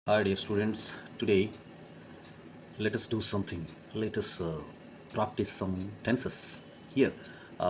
Hi, dear students. Today, let us do something. Let us practice some tenses. Here,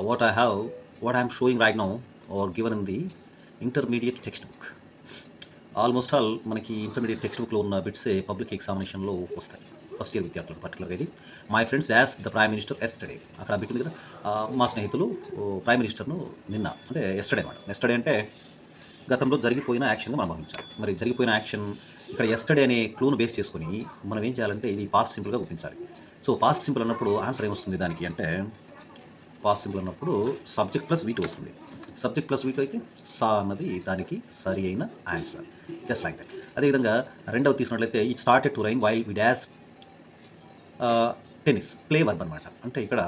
what I'm showing right now, or given in the intermediate textbook. Almost all మనకి intermediate text బుక్లో ఉన్న బిట్సే public ఎగ్జామినేషన్లో వస్తాయి. First year విద్యార్థులకు పర్టికులర్గా ఇది my friends dash the prime minister yesterday అక్కడ bit ఉంది కదా. మా స్నేహితులు ప్రైమ్ మినిస్టర్ను నిన్న అంటే ఎస్టర్డే అన్నమాట. ఎస్టర్డే అంటే గతంలో జరిగిపోయిన యాక్షన్‌గా మనం భావించాలి. మరి జరిగిపోయిన యాక్షన్ ఇక్కడ యెస్టర్‌డే అనే క్లూను బేస్ చేసుకొని మనం ఏం చేయాలంటే ఇది పాస్ట్ సింపుల్‌గా గుర్తించాలి. సో, పాస్ట్ సింపుల్ అన్నప్పుడు ఆన్సర్ ఏమొస్తుంది దానికి అంటే, పాస్ట్ సింపుల్ అన్నప్పుడు సబ్జెక్ట్ ప్లస్ వి2 వస్తుంది. సబ్జెక్ట్ ప్లస్ వి2 అయితే సా అన్నది దానికి సరి అయిన ఆన్సర్. Just like that. అదేవిధంగా రెండవది తీసుకున్నట్లయితే it started to rain while we dash tennis play verb అనమాట. అంటే ఇక్కడ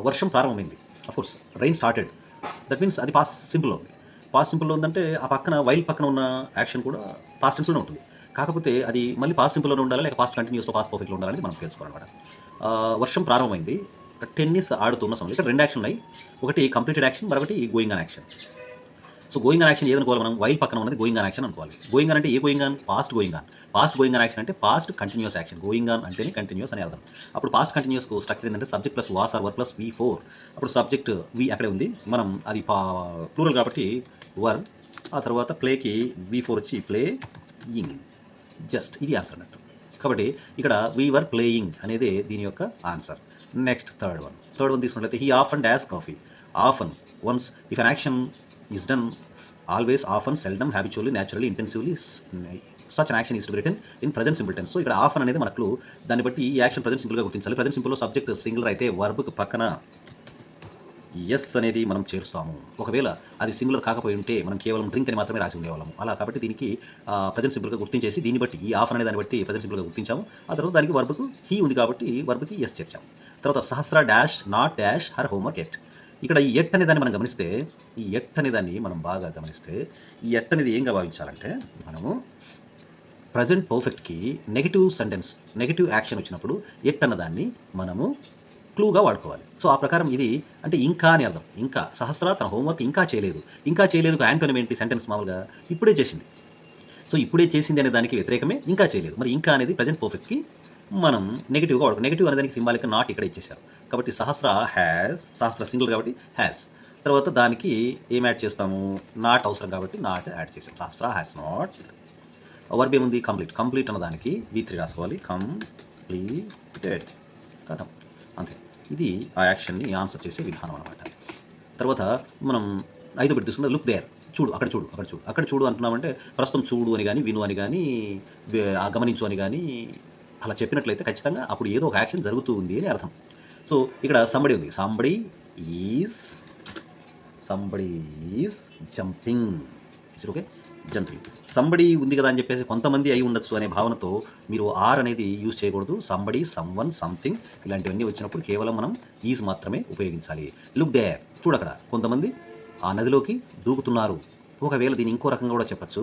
వర్షం ప్రారంభమైంది. Of course rain started. That means అది పాస్ట్ సింపుల్‌లో ఉంది. పాస్ట్ సింపుల్‌లో ఉందంటే ఆ పక్కన వైల్ పక్కన ఉన్న యాక్షన్ కూడా పాస్ట్ టెన్స్‌లోనే ఉంటుంది. కాకపోతే అది మళ్ళీ పాస్ట్ సింపుల్‌లోనే ఉండాలా? లేక పాస్ట్ కంటిన్యూస్‌లో, పాస్ట్ పర్ఫెక్ట్‌లో ఉండాలనేది మనం తెలుసుకోవాలన్నమాట. వర్షం ప్రారంభమైంది. టెన్నిస్ ఆడుతున్న సమయంలో ఇక్కడ 2 యాక్షన్‌లు ఉన్నాయి. ఒకటి కంప్లీటెడ్ యాక్షన్, మరొకటి going on action. So, going on action ఏదనుకోవాలి మనం? వైల్ పక్కన ఉన్నది గోయింగ్ ఆన్ యాక్షన్ అనుకోవాలి. గోయింగ్ ఆన్ అంటే ఏ going on? Past going on. Past going on action అంటే past continuous action. Going on అంటేనే కంటిన్యూయస్ అని అర్థం. అప్పుడు పాస్ట్ కంటిన్యూయస్‌కు స్ట్రక్చర్ ఏంటంటే subject plus was or were plus వి4. అప్పుడు సబ్జెక్ట్ వి అక్కడే ఉంది. మనం అది ప్లూరల్ కాబట్టి వర్. ఆ తర్వాత ప్లేకి వి4 వచ్చి ప్లేయింగ్. జస్ట్ ఇది ఆన్సర్ అన్నట్టు. కాబట్టి ఇక్కడ వి వర్ ప్లేయింగ్ అనేదే దీని యొక్క answer. Next third one. Third one తీసుకున్నట్లయితే he often dash coffee. Often once if an action is done always, often, seldom, habitually, naturally, intensively such an action is to be written in present simple tense. So ఇక్కడ often అనేది మన clue. దాన్ని బట్టి ఈ action present సింపుల్గా గుర్తించాలి. Present సింపుల్లో subject singular అయితే వర్బ్కి పక్కన ఎస్ అనేది మనం చేరుస్తాము. ఒకవేళ అది సింగులర్ కాకపోయి ఉంటే మనం కేవలం డ్రింక్ అని మాత్రమే రాసి ఉండేవాళ్ళము. అలా కాబట్టి దీనికి ప్రెజెంట్ సింపుల్గా గుర్తించేసి దీన్ని బట్టి ఈ ఆఫ్ అనే దాన్ని బట్టి ప్రెజెంట్ సింపుల్గా గుర్తించాము. ఆ తర్వాత దానికి వర్బ్కు హీ ఉంది కాబట్టి వర్బ్కి ఎస్ చేర్చాము. తర్వాత Sahasra dash not dash her homework yet. ఇక్కడ ఈ ఎట్ అనే దాన్ని మనం గమనిస్తే, ఈ ఎట్ అనే దాన్ని మనం బాగా గమనిస్తే, ఈ ఎట్ అనేది ఏంగా భావించాలంటే మనము ప్రజెంట్ పర్ఫెక్ట్‌కి నెగెటివ్ సెంటెన్స్, నెగెటివ్ యాక్షన్ వచ్చినప్పుడు ఎట్ అన్నదాన్ని మనము క్లూగా వాడుకోవాలి. సో, ఆ ప్రకారం ఇది అంటే ఇంకా అని అర్థం. ఇంకా సహస్ర తన హోంవర్క్ ఇంకా చేయలేదు. ఇంకా చేయలేదుకు యాంటోనిమ్ ఏంటి? సెంటెన్స్ మామూలుగా ఇప్పుడే చేసింది. సో, ఇప్పుడే చేసింది అనే దానికి వ్యతిరేకమే ఇంకా చేయలేదు. మరి ఇంకా అనేది ప్రెజెంట్ పర్ఫెక్ట్‌కి మనం నెగెటివ్‌గా వాడుకోవాలి. నెగెటివ్ అనే దానికి సింబాలిక్‌గా నాట్ ఇక్కడ ఇచ్చేశారు. కాబట్టి సహస్ర హ్యాస్, సహస్ర సింగిల్ కాబట్టి హ్యాస్. తర్వాత దానికి ఏం యాడ్ చేస్తాము? నాట్ అవసరం కాబట్టి నాట్ యాడ్ చేసాం. సహస్ర హ్యాస్ నాట్. వర్బ్ ఏముంది? కంప్లీట్. కంప్లీట్ అన్న దానికి వి3 రాసుకోవాలి. కంప్లీటెడ్. ఖతం. అంతే. ఇది ఆ యాక్షన్‌ని ఆన్సర్ చేసే విధానం అనమాట. తర్వాత మనం ఐదో బిట్ తీసుకుంటే లుక్ దేర్. చూడు, అక్కడ చూడు, అక్కడ చూడు. అక్కడ చూడు అంటున్నామంటే ప్రస్తుతం చూడు అని గాని, విను అని గాని, గమనించు అని గాని అలా చెప్పినట్లయితే ఖచ్చితంగా అప్పుడు ఏదో ఒక యాక్షన్ జరుగుతూ ఉంది అని అర్థం. సో, ఇక్కడ సంబడి ఉంది. Is somebody is jumping. It's okay. Jumping. Somebody ఉంది కదా అని చెప్పేసి కొంతమంది అయి ఉండొచ్చు అనే భావనతో మీరు ఆర్ అనేది యూజ్ చేయకూడదు. సంబడి, సమ్‌వన్, సంథింగ్ ఇలాంటివన్నీ వచ్చినప్పుడు కేవలం మనం ఈజ్ మాత్రమే ఉపయోగించాలి. Look there. చూడక్కడ కొంతమంది ఆ నదిలోకి దూకుతున్నారు. ఒకవేళ దీన్ని ఇంకో రకంగా కూడా చెప్పొచ్చు.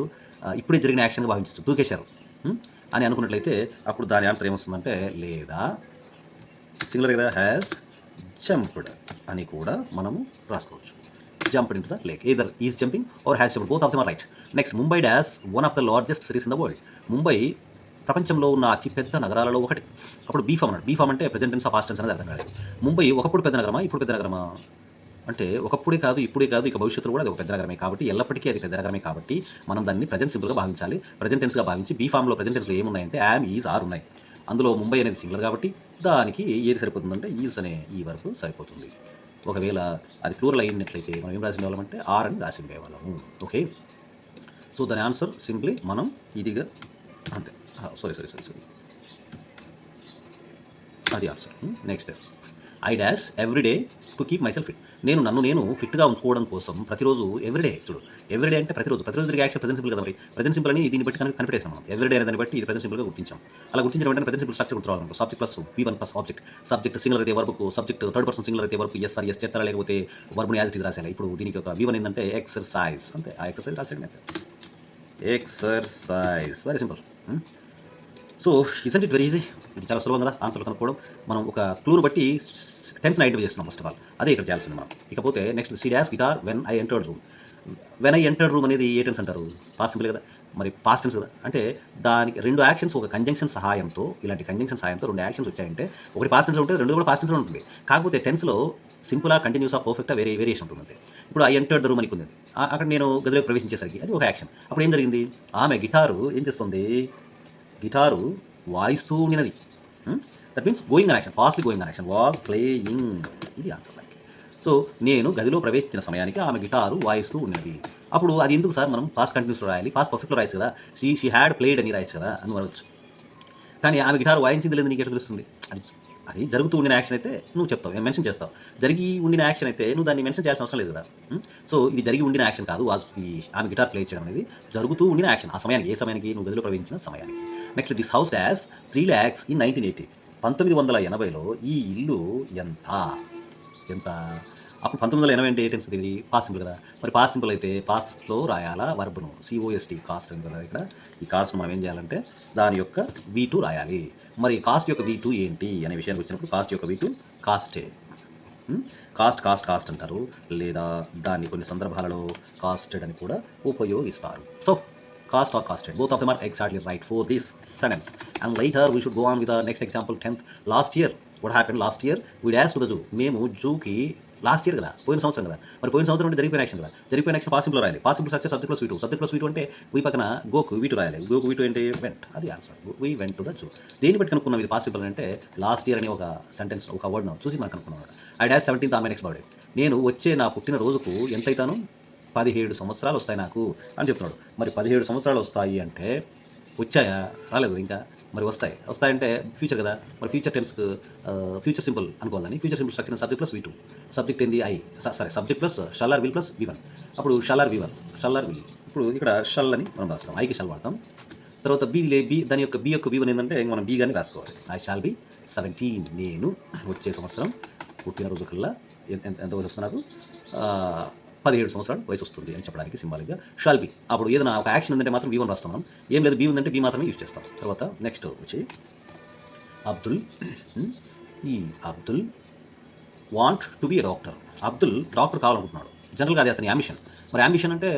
ఇప్పుడే జరిగిన యాక్షన్‌గా భావించొచ్చు. దూకేశారు. అని అనుకున్నట్లయితే అప్పుడు దాని ఆన్సర్ ఏమొస్తుందంటే లేదా సింగులర్ కదా హ్యాస్ జంప్డ్ అని కూడా మనము రాసుకోవచ్చు. Jumped into the lake. Either is jumping or has jumped. Both of them are right. Next Mumbai dash one of the largest cities in the world. Mumbai ప్రపంచంలో ఉన్న అతిపెద్ద నగరాలలో ఒకటి. అప్పుడు బీ ఫార్మ్ అన్నాడు. బీ ఫార్మ్ అంటే present tense of past tense అనేది అర్థం కాలేదు. ముంబై ఒకప్పుడు పెద్ద నగరమా? ఇప్పుడు పెద్ద నగరమా? అంటే ఒకప్పుడే కాదు, ఇప్పుడే కాదు, ఇక భవిష్యత్తులో కూడా అది ఒక పెద్ద నగరమే కాబట్టి ఎల్లప్పటికీ అది పెద్ద నగరమే కాబట్టి మనం దాన్ని ప్రెజెంట్ సింపుల్‌గా భావించాలి. ప్రెజెంట్ టెన్స్‌గా భావించి బీ ఫార్మ్‌లో ప్రెజెంట్ టెన్స్‌లో ఏమున్నాయంటే యామ్, ఈజ్, ఆర్ ఉన్నాయి. అందులో ముంబై అనేది సింగులర్ కాబట్టి దానికి ఏది సరిపోతుందంటే ఈజ్ అనే ఈ వర్బ్ సరిపోతుంది. ఒకవేళ అది ప్లూరల్ అయినట్లయితే మనం ఏం రాసి ఉండేవాళ్ళమంటే ఆర్ అని రాసి ఉండేవాళ్ళము. ఓకే. సో, దాని ఆన్సర్ సింప్లీ మనం ఇదిగా అంతే. సారీ. అది answer. Next I dash every day to keep my self fit. నన్ను ఫిట్‌గా ఉంచుకోవడం కోసం ప్రతిరోజు ఎవ్రీడే చూడు. ఎవ్రీడే అంటే ప్రతిరోజు జరిగే యాక్షన్ ప్రెజెంట్ సింపుల్ కదా మరి. ప్రెజెంట్ సింపుల్ అని దీన్ని బట్టి కనిపెట్టేసాం మనం. ఎవ్రీడే అనే దాన్ని బట్టి ఇది ప్రెజెంట్ సింపుల్‌గా గుర్తించాం. అలా గుర్తించిన వెంటనే ప్రెజెంట్ సింపుల్ స్ట్రక్చర్ గుర్తురావాలనుకో. సబ్జెక్ట్ ప్లస్ వి1 ప్లస్ ఆబ్జెక్ట్. సబ్జెక్ట్ సింగులర్ అయితే వర్బ్‌కు, సబ్జెక్ట్ థర్డ్ పర్సన్ సింగులర్ అయితే వర్బ్‌కు ఎస్ ఆర్ ఎస్ చేర్చాలా లేకపోతే వర్బ్‌ని యాజ్ ఇట్ ఈజ్ రాసేయాలి. ఇప్పుడు దీనికి ఒక వి1 ఏందంటే ఎక్సర్‌సైజ్ అంతే. ఆ ఎక్సర్‌సైజ్ రాసేయడమే. Exercise very simple. So, isn't it very easy. ఇది చాలా సులభం కదా ఆన్సర్లు కనుక్కోవడం. మనం ఒక క్లూని బట్టి టెన్స్‌ని ఐడెంటిఫై చేస్తున్నాం ఫస్ట్ ఆఫ్ ఆల్. అదే ఇక్కడ చేయాల్సింది మనం. ఇకపోతే next see dash guitar when I entered room. When I entered room అనేది ఏ టెన్స్ అంటారు? పాస్ట్ సింపుల్ కదా, మరి పాస్ట్ టెన్స్ కదా. అంటే దానికి 2 యాక్షన్స్ ఒక కంజంక్షన్ సహాయంతో, ఇలాంటి కంజంక్షన్ సహాయంతో 2 యాక్షన్స్ వచ్చాయంటే ఒకటి పాస్ట్ టెన్స్‌లో ఉంటే 2 కూడా పాస్ట్ టెన్స్‌లో ఉంటుంది. కాకపోతే టెన్స్‌లో సింపులా, కంటిన్యూసా, పర్ఫెక్టా వేరియేషన్ ఉంటుందంతే. ఇప్పుడు ఐ ఎంటర్డ్ ద రూమ్ అని ఉంది. అక్కడ నేను గదిలోకి ప్రవేశించేసరికి అది ఒక యాక్షన్. అప్పుడు ఏం జరిగింది? ఆమె గిటారు ఏం చేస్తుంది? గిటారు వాయిస్తూ ఉండినది. That means going on action, పాస్ట్‌లీ going on action was playing. ఇది ఆన్సర్ దానికి. సో, నేను గదిలో ప్రవేశించిన సమయానికి ఆమె గిటారు వాయిస్తూ ఉన్నది. అప్పుడు అది ఎందుకు సార్ మనం పాస్ట్ కంటిన్యూస్‌లో రాయాలి? పాస్ట్ పర్ఫెక్ట్‌లో రాయొచ్చు కదా! షీ హ్యాడ్ ప్లేడ్ అని రాయొచ్చు కదా! అని అనొచ్చు. కానీ ఆమె గిటార్ వాయించింది లేదు నీకెట్లా తెలుస్తుంది? అది అది జరుగుతూ ఉండిన యాక్షన్ అయితే నువ్వు చెప్తావు, మెన్షన్ చేస్తావు. జరిగి ఉండిన యాక్షన్ అయితే నువ్వు దాన్ని మెన్షన్ చేయాల్సిన అవసరం లేదు కదా! సో, ఇది జరిగి ఉండిన యాక్షన్ కాదు. ఆమె గిటార్ ప్లే చేయడం అనేది జరుగుతూ ఉండిన యాక్షన్. ఆ సమయానికి, ఏ సమయానికి? నువ్వు గదిలో ప్రవేశించిన సమయానికి. Next, this house has 3 lakhs in 1980. 1980లో ఈ ఇల్లు ఎంత? ఎంత? అప్పుడు 1980 అంటే ఏ టెన్స్ ఇది? పాస్ట్ సింపుల్ కదా! మరి పాస్ట్ సింపుల్ అయితే పాస్ట్‌లో రాయాలా వర్బ్‌ను? COST కాస్ట్ ఉంది కదా ఇక్కడ. ఈ కాస్ట్ మనం ఏం చేయాలంటే దాని యొక్క V2 రాయాలి. మరి కాస్ట్ యొక్క V2 ఏంటి అనే విషయానికి వచ్చినప్పుడు కాస్ట్ యొక్క V2 కాస్టే. కాస్ట్ అంటారు, లేదా దాన్ని కొన్ని సందర్భాలలో కాస్టెడ్ అని కూడా ఉపయోగిస్తారు. So, cast or casted, both of them are exactly right for this sentence. And later we should go on with the next example. 10th, last year what happened? Last year we dashed to the zoo. మేము జూకి last year కదా, పోయిన సంవత్సరం కదా. మరి పోయిన సంవత్సరం అంటే జరిగిపోయిన యాక్షన్ కదా. జరిగిపోయిన యాక్షన్ పాస్ట్ సింపుల్ రాయాలి. Past simple structure subject plus V2. Subject plus V2 అంటే వీ పక్కన గోకు V2 రాయాలి. గోకు V2 అంటే వెంట్. అది answer. We went to the zoo. దేన్ని బట్టి కనుక్కున్నాం ఇది పాస్ట్ సింపుల్ అంటే? లాస్ట్ ఇయర్ అని ఒక సెంటెన్స్, ఒక వర్డ్ను చూసి మనం కనుక్కున్నాం. I dash 17th on my next birthday. నేను వచ్చే నా పుట్టిన రోజుకు ఎంత అవుతాను? 17 సంవత్సరాలు వస్తాయి నాకు అని చెప్తున్నాడు. మరి 17 సంవత్సరాలు వస్తాయి అంటే వచ్చాయా? రాలేదు ఇంకా. మరి వస్తాయంటే ఫ్యూచర్ కదా. మరి ఫ్యూచర్ టెన్స్‌కు ఫ్యూచర్ సింపుల్ అనుకోవాలని future simple structure subject plus V2. Subject ఏంది? Subject plus shall or will plus V1. అప్పుడు shall or V1, shall or will. ఇప్పుడు ఇక్కడ షల్ అని మనం రాస్తాం, ఐకి షల్ వాడతాం. తర్వాత బి దాని యొక్క బి యొక్క V1 ఏంటంటే మనం బి గాని రాసుకోవాలి. I shall be 17. నేను వచ్చే సంవత్సరం పుట్టినరోజు కల్లా ఎంత వయసు వస్తుంది నాకు? 17 సంవత్సరాలు వయసు వస్తుంది అని చెప్పడానికి సింబాలిక్గా షాల్ బి. అప్పుడు ఏదైనా ఒక యాక్షన్ ఉందంటే మాత్రం V1 రాస్తాం మనం. ఏం లేదు, బి ఉందంటే బి మాత్రమే యూజ్ చేస్తాం. తర్వాత నెక్స్ట్ వచ్చి అబ్దుల్. ఈ Abdul want to be a doctor. Abdul doctor కావాలనుకుంటున్నాడు. జనరల్గా అది అతని యాంబిషన్. మరి యాంబిషన్ అంటే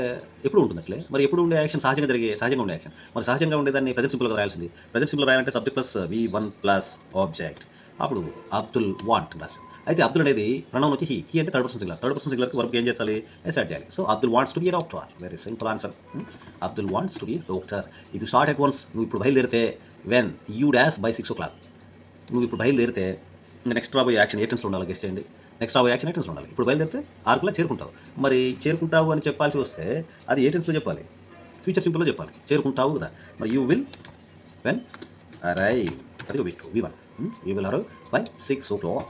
ఎప్పుడు ఉంటుంది అట్లే. మరి ఎప్పుడు ఉండే యాక్షన్? సహజంగా ఉండే యాక్షన్. మరి సహజంగా ఉండేదాన్ని ప్రజెంట్ సింపుల్గా రాయాల్సింది. ప్రజెంట్ సింపుల్ రాయాలంటే subject plus V1 plus object. అప్పుడు అబ్దుల్ వాంట్ రాశాం. అయితే అబ్దుల్ అనేది ప్రొనౌన్ వచ్చి హీ అంటే third person singular. Third person సింగులర్కి వర్క్ ఏం చేయాలి? ఎస్ యాడ్ చేయాలి. So Abdul wants to be a doctor. Very simple answer. Abdul wants to be doctor. If you start at once, నువ్వు ఇప్పుడు బయలుదేరితే when you dash by 6 o'clock. నువ్వు ఇప్పుడు బయలుదేరితే ఇంకా నెక్స్ట్ రాబోయే యాక్షన్ ఏ టెన్స్‌లో ఉండాలి? గెస్ చేయండి. నెక్స్ట్ రాబోయే యాక్షన్ ఏ టెన్స్‌లో ఉండాలి? ఇప్పుడు బయలుదేరితే 6 చేరుకుంటావు. మరి చేరుకుంటావు అని చెప్పాల్సి వస్తే అది ఏ టెన్స్‌లో చెప్పాలి? ఫ్యూచర్ సింపుల్‌లో చెప్పాలి. చేరుకుంటావు కదా. మరి యూ విల్ వెన్ అరైవ్. అది V1. You will arrive by 6 o'clock.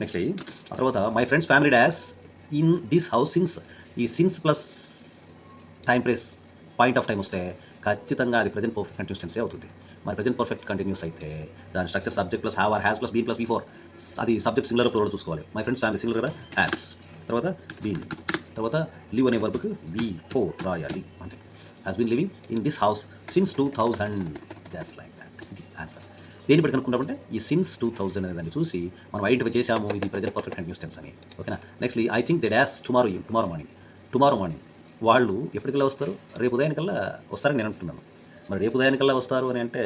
Nextly ఆ తర్వాత my friends family dash in this house since. ఈ since plus time place point of time వస్తే ఖచ్చితంగా అది ప్రజెంట్ పర్ఫెక్ట్ కంటిన్యూస్ టెన్సే అవుతుంది. మరి ప్రజెంట్ పర్ఫెక్ట్ కంటిన్యూస్ అయితే దాని structure subject plus have or has plus been plus V4. అది subject singular plural చూసుకోవాలి. మై ఫ్రెండ్స్ ఫ్యామిలీ సింగులర్ కదా, హ్యాస్. తర్వాత బీన్. తర్వాత లివ్ అనే వర్బ్కి V4 రాయాలి అంతే. Has been living in this house since 2000. Just like that. ఇది ఆన్సర్. దేన్ని బట్టి కనుక్కుంటామంటే ఈ సిన్స్ 2000 అనే దాన్ని చూసి మనం ఐడెంటిఫై చేసాము ఇది ప్రజెంట్ పర్ఫెక్ట్ కంటిన్యూస్ టెన్స్ అని. ఓకేనా. Nextly I think they dash tomorrow morning. వాళ్ళు ఎప్పటికల్లా వస్తారు? రేపు ఉదయానికల్లా వస్తారని నేను అనుకుంటున్నాను. మరి రేపు ఉదయానికల్లా వస్తారు అని అంటే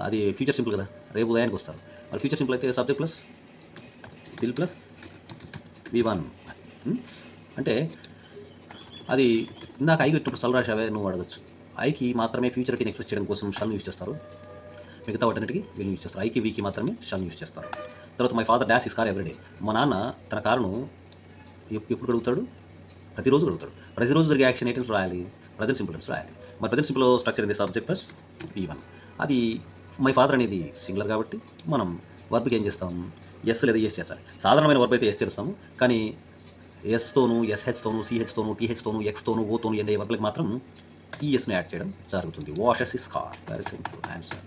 అది ఫ్యూచర్ సింపుల్ కదా. రేపు ఉదయానికి వస్తారు. మరి ఫ్యూచర్ సింపుల్ అయితే subject plus will plus V1. అంటే అది ఇందాక ఐకి పెట్టినప్పుడు షల్ రాశావే నువ్వు అడగచ్చు. ఐకి మాత్రమే ఫ్యూచర్కి ఎక్స్ప్రెస్ చేయడం కోసం షల్ యూజ్ చేస్తారు. మిగతా వాటన్నిటికి వీళ్ళు యూజ్ చేస్తారు. ఐకి వీకి మాత్రమే షల్ యూజ్ చేస్తారు. తర్వాత my father dash is car everyday. మా నాన్న తన కారును ఎప్పుడు అడుగుతాడు? ప్రతిరోజు అడుగుతాడు. ప్రతిరోజు జరిగే యాక్షన్ ఐటమ్స్ రాయాలి, ప్రజెంట్ సింపుల్ టెన్స్ రాయాలి. మరి ప్రజెంట్ సింపుల్ స్ట్రక్చర్ ఇది సబ్జెక్ట్ ప్లస్ V1. అది మై ఫాదర్ అనేది సింగులర్ కాబట్టి మనం వర్బ్కి ఏం చేస్తాం? ఎస్ లేదా ఎస్ చేస్తాలి. సాధారణమైన వర్బ్ అయితే ఎస్ చేస్తాము, కానీ ఎస్తోను, SH తోను, CH తోను, TH తోను, X తోను, O తోను ఎండే వర్బ్లకు మాత్రం ESని యాడ్ చేయడం జరుగుతుంది. Washes is car. Very simple answer.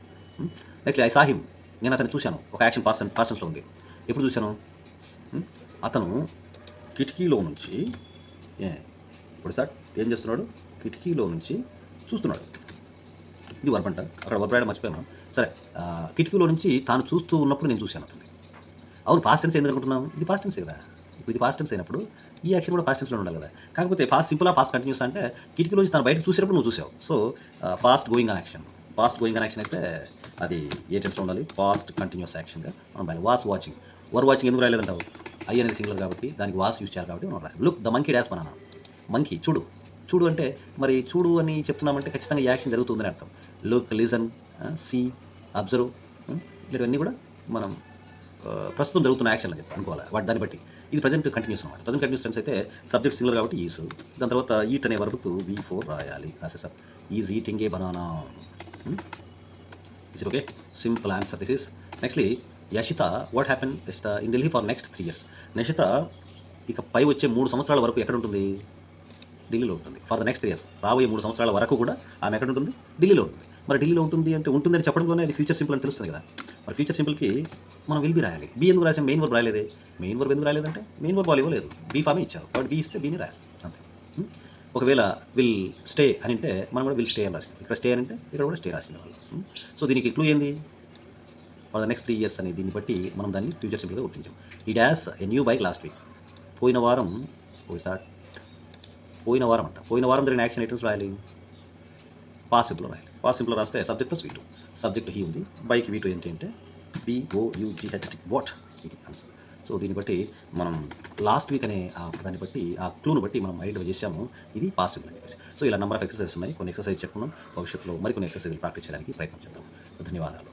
Next I saw him. నేను అతను చూశాను. ఒక యాక్షన్ పాస్ట్ టెన్స్లో ఉంది. ఎప్పుడు చూశాను? అతను కిటికీలో నుంచి ఇప్పుడు సార్ ఏం చేస్తున్నాడు? కిటికీలో నుంచి చూస్తున్నాడు. ఇది వర్బ్ అంట. అక్కడ వర్బ్ రాయడం మర్చిపోయాను. సరే, కిటికీలో నుంచి తాను చూస్తూ ఉన్నప్పుడు నేను చూశాను అతన్ని. అవును, పాస్ట్ టెన్స్ ఎందుకు అనుకుంటున్నాం? ఇది పాస్ట్ టెన్సే కదా. ఇప్పుడు ఇది పాస్ట్ టెన్స్ అయినప్పుడు ఈ యాక్షన్ కూడా పాస్ట్ టెన్స్లో ఉండాలి కదా. కాకపోతే పాస్ట్ సింపులా పాస్ట్ కంటిన్యూస్ అంటే కిటికీలోంచి తను బయటకు చూసేటప్పుడు నువ్వు చూసావు. So past going on action. Past going on action అయితే అది ఏ టెన్స్లో ఉండాలి? పాస్ట్ కంటిన్యూస్ యాక్షన్గా మనం రాయాలి. Was watching. వర్ వాచింగ్ ఎందుకు రాయలేదంటావు? ఐ అనేది సింగులర్ కాబట్టి దానికి వాస్ యూజ్ చేయాలి కాబట్టి మనం రాయాలి. Look the monkey dance banana. Monkey చూడు. చూడు అంటే మరి చూడు అని చెప్తున్నామంటే ఖచ్చితంగా ఈ యాక్షన్ జరుగుతుందని అర్థం. లుక్, లిజన్, సీ, అబ్జర్వ్ ఇలాంటివన్నీ కూడా మనం ప్రస్తుతం జరుగుతున్న యాక్షన్ అని చెప్పి అనుకోవాలి. వాటి దాన్ని బట్టి ఇది ప్రజెంట్ కంటిన్యూస్ అనమాట. ప్రజెంట్ కంటిన్యూస్ టెన్స్ అయితే సబ్జెక్ట్ సింగులర్ కాబట్టి ఈజ్. దాని తర్వాత ఈట్ అనే వరకు V4 రాయాలి. రాసేసాం. Is eating a banana. Is it okay? Simple answer this is. Nextly Yashita what happen Yashita in Delhi for next 3 years. Yashita ఇక పై వచ్చే 3 సంవత్సరాల వరకు ఎక్కడ ఉంటుంది? ఢిల్లీలో ఉంటుంది. ఫర్ ద నెక్స్ట్ 3 years రాబోయే 3 సంవత్సరాల వరకు కూడా ఆమె ఎక్కడ ఉంటుంది? ఢిల్లీలో ఉంటుంది. మరి ఢిల్లీలో ఉంటుంది అంటే ఉంటుందని చెప్పడంలోనే అది ఫ్యూచర్ సింపుల్ అని తెలుస్తుంది కదా. మరి ఫ్యూచర్ సింపుల్కి మనం విల్ బి రాయాలి. బీ ఎందుకు రాసాం? మెయిన్ వర్బ్ రాయలేదే. మెయిన్ వర్బ్ ఎందుకు రాయలేదంటే మెయిన్ వర్బ్ వాళ్ళు ఇవ్వలేదు, బీ ఫామే ఇచ్చారు కాబట్టి బీ ఇస్తే బీని రాయాలి అంతే. ఒకవేళ విల్ స్టే అని అంటే మనం కూడా విల్ స్టే అని రాసింది. ఇక్కడ స్టే అని అంటే ఇక్కడ కూడా స్టే రాసింది వాళ్ళు. సో దీనికి క్లూ ఏంది? ఫర్ ద నెక్స్ట్ 3 years అని దీన్ని బట్టి మనం దాన్ని ఫ్యూచర్ సింపుల్గా గుర్తించాం. ఈ dash a new bike last week. పోయిన వారం పోయిన వారం అంట. పోయిన వారం జరిగిన యాక్షన్ ఐటమ్స్ రాయాలి. పాస్ట్ సింపుల్లో రాయాలి. పాస్ట్ సింపుల్లో రాస్తే subject plus V2. Subject he ఉంది, బైక్ V2 ఏంటి అంటే BOUGHT వాట్, ఇది ఆన్సర్. సో దీన్ని బట్టి మనం లాస్ట్ వీక్ అనే దాన్ని బట్టి ఆ క్లూను బట్టి మనం ఐడెంటిఫై చేసాము ఇది పాస్ట్ సింపుల్ అని చెప్పేసి. సో ఇలా నెంబర్ ఆఫ్ ఎక్సర్సైజెస్ ఉన్నాయి. కొన్ని ఎక్సర్సైజ్ చెప్పుకున్నాం. భవిష్యత్తులో మరికొన్ని ఎక్సర్సైజ్లు ప్రాక్టీస్ చేయడానికి ప్రయత్నం చేద్దాం. ధన్యవాదాలు.